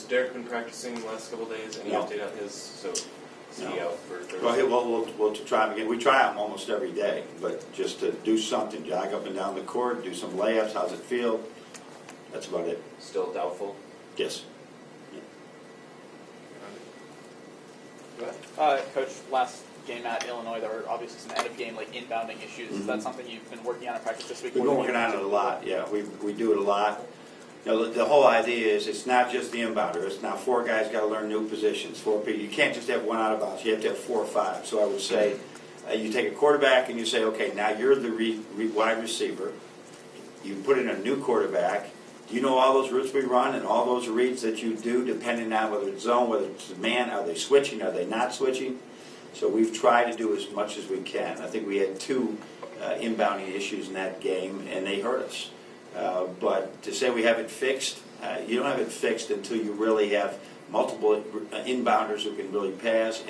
Derek been practicing the last couple of days? Any update on his? So is he out for Thursday? Well, we'll try him again. We try him almost every day, but just to do something, jog up and down the court, do some layups. How's it feel? That's about it. Still doubtful? Yes. Coach, last game at Illinois, there were obviously some end-of-game inbounding issues. Is that something you've been working on in practice this week? We've been working on it a lot. Yeah, we do it a lot. You know, the whole idea is it's not just the inbounder. It's now 4 guys got to learn new positions. 4 people. You can't just have one out of bounds. You have to have 4 or 5. So I would say you take a quarterback and you say, okay, now you're the wide receiver. You put in a new quarterback. Do you know all those routes we run and all those reads that you do, depending on whether it's zone, whether it's man? Are they switching? Are they not switching? So we've tried to do as much as we can. I think we had 2 inbounding issues in that game, and they hurt us. But to say we have it fixed, you don't have it fixed until you really have multiple inbounders who can really pass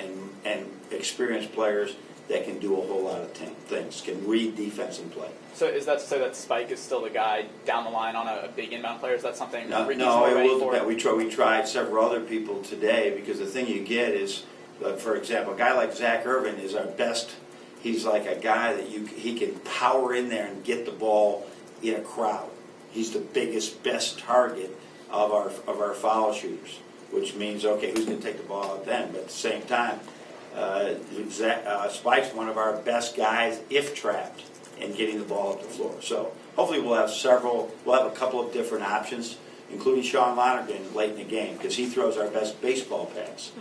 and experienced players that can do a whole lot of things, can read defense and play. So is that to say that Spike is still the guy down the line on a big inbound player? Is that something Ricky's more ready for? We tried several other people today because the thing you get is, for example, a guy like Zach Irvin is our best. He's like a guy that he can power in there and get the ball in a crowd. He's the biggest, best target of our foul shooters, which means, okay, who's going to take the ball out then? But at the same time, Spike's one of our best guys if trapped and getting the ball up the floor. So hopefully we'll have a couple of different options, including Sean Lonergan late in the game because he throws our best baseball pass.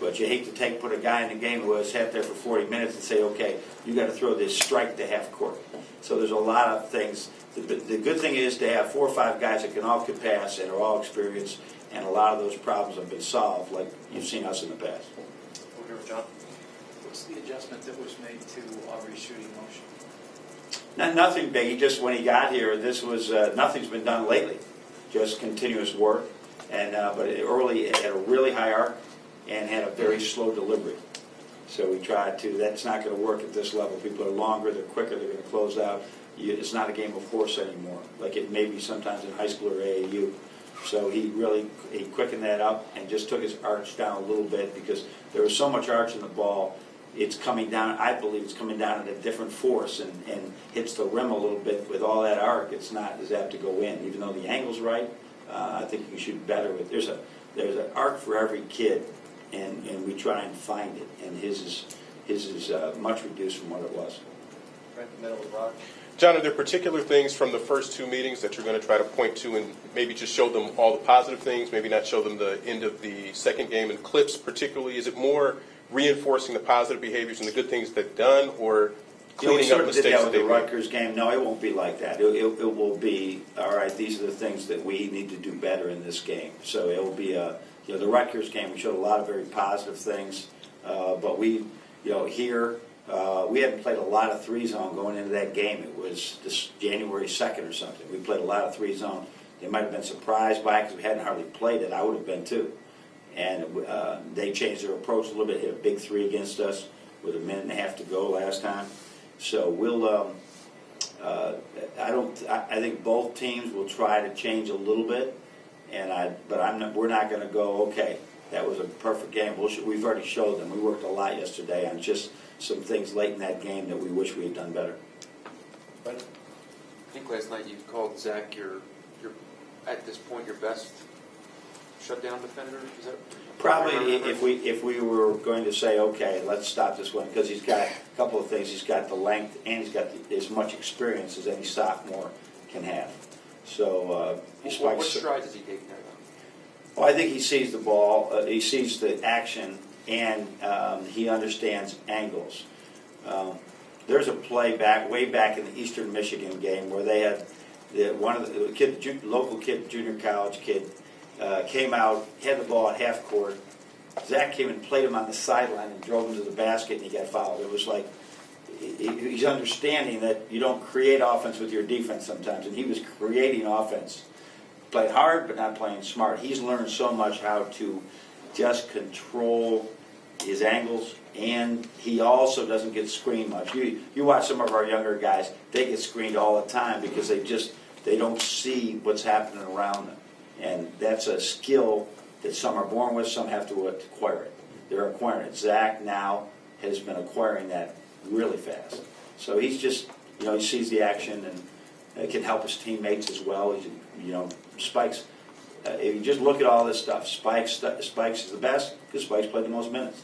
But you hate to put a guy in the game who has sat there for 40 minutes and say, okay, you got to throw this strike to half court. So there's a lot of things. The good thing is to have 4 or 5 guys that can all pass and are all experienced, and a lot of those problems have been solved like you've seen us in the past. Over here, John. What's the adjustment that was made to Aubrey's shooting motion? Nothing big. He just, when he got here, this was nothing's been done lately. Just continuous work, and but early had a really high arc and had a very slow delivery. So we tried to. That's not going to work at this level. People are longer, they're quicker, they're going to close out. It's not a game of horse anymore, like it may be sometimes in high school or AAU. So he quickened that up and just took his arch down a little bit because there was so much arch in the ball. It's coming down, I believe it's coming down at a different force and hits the rim a little bit with all that arc. It's not as apt to go in. Even though the angle's right, I think you can shoot better with. There's an arc for every kid, and we try and find it. And his is much reduced from what it was. Right in the middle of the rock. John, are there particular things from the first 2 meetings that you're going to try to point to and maybe just show them all the positive things, maybe not show them the end of the second game in clips particularly? Is it more reinforcing the positive behaviors and the good things they've done, or cleaning up mistakes that they made? The Rutgers game, no, it won't be like that. It will be, all right, these are the things that we need to do better in this game. So it will be the Rutgers game, we showed a lot of very positive things, but we hadn't played a lot of 3-zone going into that game. It was this January 2nd or something. We played a lot of 3-zone. They might have been surprised by it because we hadn't hardly played it. I would have been too. And they changed their approach a little bit, hit a big 3 against us with a minute and a half to go last time. So we'll, I think both teams will try to change a little bit, we're not going to go, okay, that was a perfect game. We've already showed them. We worked a lot yesterday on just some things late in that game that we wish we had done better. I think last night you called Zach your at this point your best shutdown defender. Is that probably if we were going to say, okay, let's stop this one, because he's got a couple of things. He's got the length and he's got as much experience as any sophomore can have. So what strides is he taking there, though? Well, I think he sees the ball, he sees the action, and he understands angles. There's a play way back in the Eastern Michigan game where they had one of the local kid, junior college kid, came out, had the ball at half court. Zach came and played him on the sideline and drove him to the basket, and he got fouled. It was like he's understanding that you don't create offense with your defense sometimes, and he was creating offense. Played hard, but not playing smart. He's learned so much how to just control his angles, and he also doesn't get screened much. You watch some of our younger guys; they get screened all the time because they don't see what's happening around them, and that's a skill that some are born with, some have to acquire it. They're acquiring it. Zach now has been acquiring that really fast. So he's just, he sees the action and can help his teammates as well. He's, Spike's, if you just look at all this stuff, Spike's is the best because Spike's played the most minutes.